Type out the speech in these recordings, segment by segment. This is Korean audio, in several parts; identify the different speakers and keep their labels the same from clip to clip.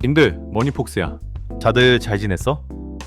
Speaker 1: 님들, 머니폭스야. 다들 잘 지냈어?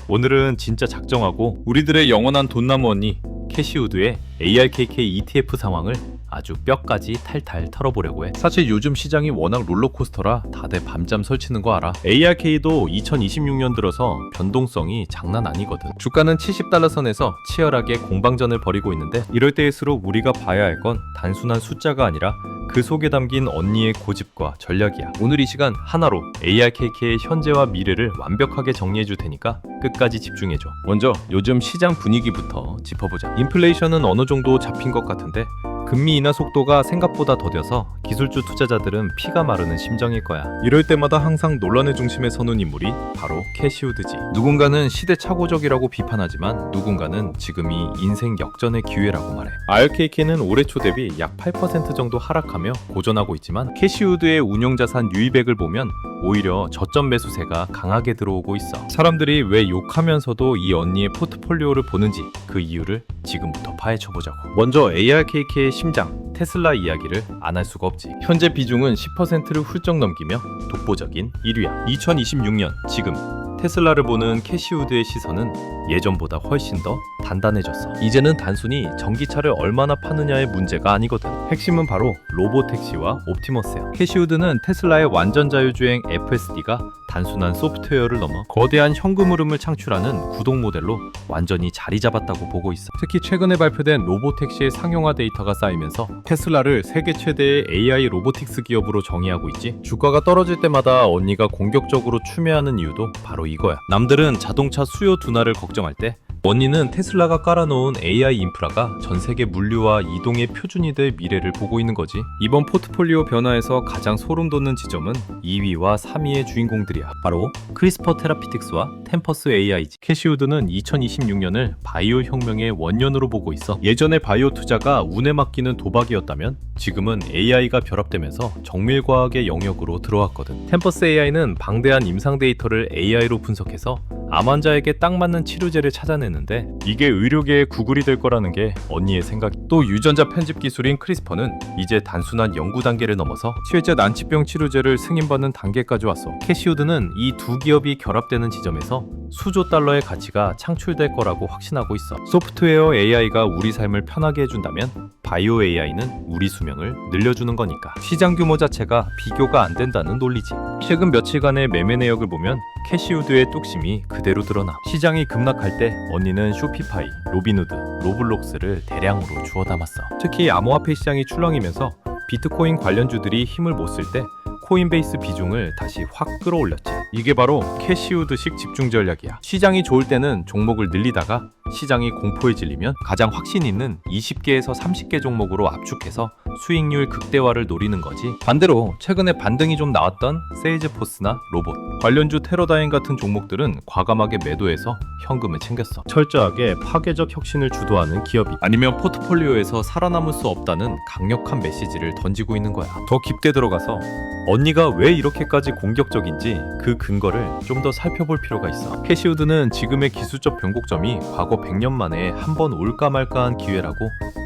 Speaker 1: 오늘은 진짜 작정하고 우리들의 영원한 돈나무 언니 캐시우드의 ARKK ETF 상황을 아주 뼈까지 탈탈 털어보려고 해. 사실 요즘 시장이 워낙 롤러코스터라 다들 밤잠 설치는 거 알아. ARK도 2026년 들어서 변동성이 장난 아니거든. 주가는 70달러 선에서 치열하게 공방전을 벌이고 있는데, 이럴 때일수록 우리가 봐야 할 건 단순한 숫자가 아니라 그 속에 담긴 언니의 고집과 전략이야. 오늘 이 시간 하나로 ARKK의 현재와 미래를 완벽하게 정리해 줄 테니까 끝까지 집중해줘. 먼저 요즘 시장 분위기부터 짚어보자. 인플레이션은 어느 정도 잡힌 것 같은데 금리 인하 속도가 생각보다 더뎌서 기술주 투자자들은 피가 마르는 심정일 거야. 이럴 때마다 항상 논란의 중심에 서는 인물이 바로 캐시우드지. 누군가는 시대착오적이라고 비판하지만 누군가는 지금이 인생 역전의 기회라고 말해. ARKK는 올해 초 대비 약 8% 정도 하락하며 고전하고 있지만 캐시우드의 운용자산 유입액을 보면 오히려 저점 매수세가 강하게 들어오고 있어. 사람들이 왜 욕하면서도 이 언니의 포트폴리오를 보는지 그 이유를 지금부터 파헤쳐보자고. 먼저 ARKK의 심장 테슬라 이야기를 안 할 수가 없지. 현재 비중은 10%를 훌쩍 넘기며 독보적인 1위야. 2026년 지금 테슬라를 보는 캐시우드의 시선은 예전보다 훨씬 더 단단해졌어. 이제는 단순히 전기차를 얼마나 파느냐의 문제가 아니거든. 핵심은 바로 로보택시와 옵티머스야. 캐시우드는 테슬라의 완전 자율주행 FSD가 단순한 소프트웨어를 넘어 거대한 현금 흐름을 창출하는 구동 모델로 완전히 자리 잡았다고 보고 있어. 특히 최근에 발표된 로보택시의 상용화 데이터가 쌓이면서 테슬라를 세계 최대의 AI 로보틱스 기업으로 정의하고 있지. 주가가 떨어질 때마다 언니가 공격적으로 추매하는 이유도 바로 이거야. 남들은 자동차 수요 둔화를 걱정할 때 언니는 테슬라가 깔아놓은 AI 인프라가 전 세계 물류와 이동의 표준이 될 미래를 보고 있는 거지. 이번 포트폴리오 변화에서 가장 소름 돋는 지점은 2위와 3위의 주인공들이야. 바로 크리스퍼 테라피틱스와 템퍼스 AI지. 캐시우드는 2026년을 바이오 혁명의 원년으로 보고 있어. 예전에 바이오 투자가 운에 맡기는 도박이었다면 지금은 AI가 결합되면서 정밀과학의 영역으로 들어왔거든. 템퍼스 AI는 방대한 임상 데이터를 AI로 분석해서 암 환자에게 딱 맞는 치료제를 찾아내는데, 이게 의료계의 구글이 될 거라는 게 언니의 생각. 또 유전자 편집 기술인 크리스퍼는 이제 단순한 연구 단계를 넘어서 실제 난치병 치료제를 승인받는 단계까지 왔어. 캐시우드는 이 두 기업이 결합되는 지점에서 수조 달러의 가치가 창출될 거라고 확신하고 있어. 소프트웨어 AI가 우리 삶을 편하게 해준다면 바이오 AI는 우리 수명을 늘려주는 거니까. 시장 규모 자체가 비교가 안 된다는 논리지. 최근 며칠간의 매매 내역을 보면 캐시우드의 뚝심이 그대로 드러나. 시장이 급락할 때 언니는 쇼피파이, 로빈후드, 로블록스를 대량으로 주워 담았어. 특히 암호화폐 시장이 출렁이면서 비트코인 관련주들이 힘을 못 쓸 때 코인베이스 비중을 다시 확 끌어올렸지. 이게 바로 캐시우드식 집중 전략이야. 시장이 좋을 때는 종목을 늘리다가 시장이 공포에 질리면 가장 확신 있는 20개에서 30개 종목으로 압축해서 수익률 극대화를 노리는 거지. 반대로 최근에 반등이 좀 나왔던 세일즈포스나 로봇, 관련주 테러다인 같은 종목들은 과감하게 매도해서 현금을 챙겼어. 철저하게 파괴적 혁신을 주도하는 기업이 아니면 포트폴리오에서 살아남을 수 없다는 강력한 메시지를 던지고 있는 거야. 더 깊게 들어가서 언니가 왜 이렇게까지 공격적인지 그 근거를 좀 더 살펴볼 필요가 있어. 캐시우드는 지금의 기술적 변곡점이 과거 100년 만에 한 번 올까 말까한 기회라고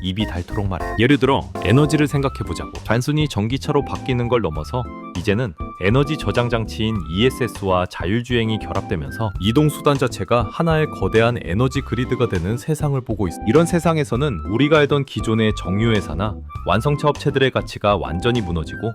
Speaker 1: 입이 닳도록 말해. 예를 들어 에너지를 생각해보자고. 단순히 전기차로 바뀌는 걸 넘어서 이제는 에너지 저장 장치인 ESS와 자율주행이 결합되면서 이동수단 자체가 하나의 거대한 에너지 그리드가 되는 세상을 보고 있어. 이런 세상에서는 우리가 알던 기존의 정유회사나 완성차 업체들의 가치가 완전히 무너지고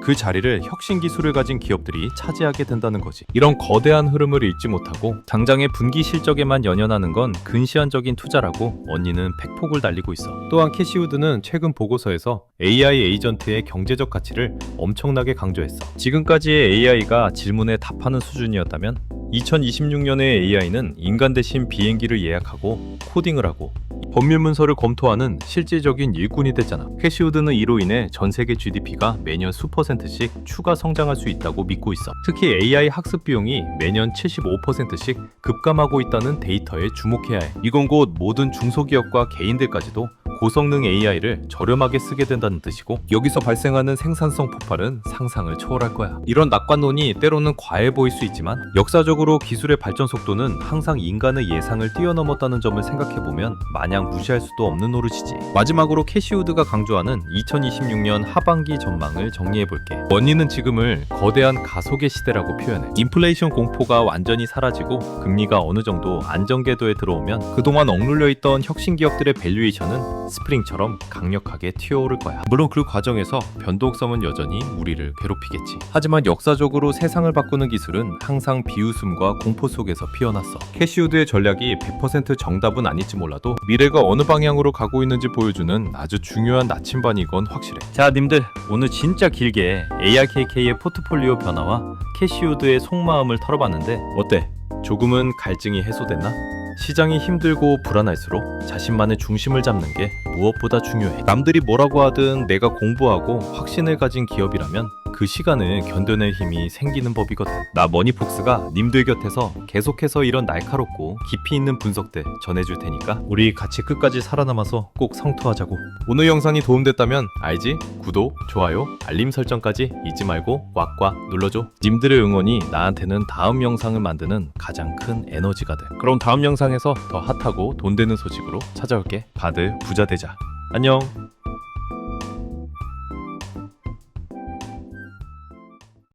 Speaker 1: 그 자리를 혁신 기술을 가진 기업들이 차지하게 된다는 거지. 이런 거대한 흐름을 읽지 못하고 당장의 분기 실적에만 연연하는 건 근시안적인 투자라고 언니는 팩폭을 달리고 있어. 또한 캐시우드는 최근 보고서에서 AI 에이전트의 경제적 가치를 엄청나게 강조했어. 지금까지의 AI가 질문에 답하는 수준이었다면 2026년의 AI는 인간 대신 비행기를 예약하고 코딩을 하고 법률 문서를 검토하는 실질적인 일꾼이 됐잖아. 캐시우드는 이로 인해 전 세계 GDP가 매년 수퍼센트씩 추가 성장할 수 있다고 믿고 있어. 특히 AI 학습 비용이 매년 75%씩 급감하고 있다는 데이터에 주목해야 해. 이건 곧 모든 중소기업과 개인들까지도 고성능 AI를 저렴하게 쓰게 된다는 뜻이고, 여기서 발생하는 생산성 폭발은 상상을 초월할 거야. 이런 낙관론이 때로는 과해 보일 수 있지만 역사적으로 기술의 발전 속도는 항상 인간의 예상을 뛰어넘었다는 점을 생각해보면 마냥 무시할 수도 없는 노릇이지. 마지막으로 캐시우드가 강조하는 2026년 하반기 전망을 정리해볼게. 원인은 지금을 거대한 가속의 시대라고 표현해. 인플레이션 공포가 완전히 사라지고 금리가 어느 정도 안정 궤도에 들어오면 그동안 억눌려 있던 혁신 기업들의 밸류에이션은 스프링처럼 강력하게 튀어오를 거야. 물론 그 과정에서 변동성은 여전히 우리를 괴롭히겠지. 하지만 역사적으로 세상을 바꾸는 기술은 항상 비웃음과 공포 속에서 피어났어. 캐시우드의 전략이 100% 정답은 아닐지 몰라도 미래가 어느 방향으로 가고 있는지 보여주는 아주 중요한 나침반이건 확실해. 자, 님들 오늘 진짜 길게 ARKK의 포트폴리오 변화와 캐시우드의 속마음을 털어봤는데 어때? 조금은 갈증이 해소됐나? 시장이 힘들고 불안할수록 자신만의 중심을 잡는 게 무엇보다 중요해. 남들이 뭐라고 하든 내가 공부하고 확신을 가진 기업이라면 그 시간을 견뎌낼 힘이 생기는 법이거든. 나 머니폭스가 님들 곁에서 계속해서 이런 날카롭고 깊이 있는 분석들 전해줄 테니까 우리 같이 끝까지 살아남아서 꼭 성투하자고. 오늘 영상이 도움됐다면 알지? 구독, 좋아요, 알림 설정까지 잊지 말고 꽉꽉 눌러줘. 님들의 응원이 나한테는 다음 영상을 만드는 가장 큰 에너지가 돼. 그럼 다음 영상에서 더 핫하고 돈 되는 소식으로 찾아올게. 다들 부자 되자. 안녕.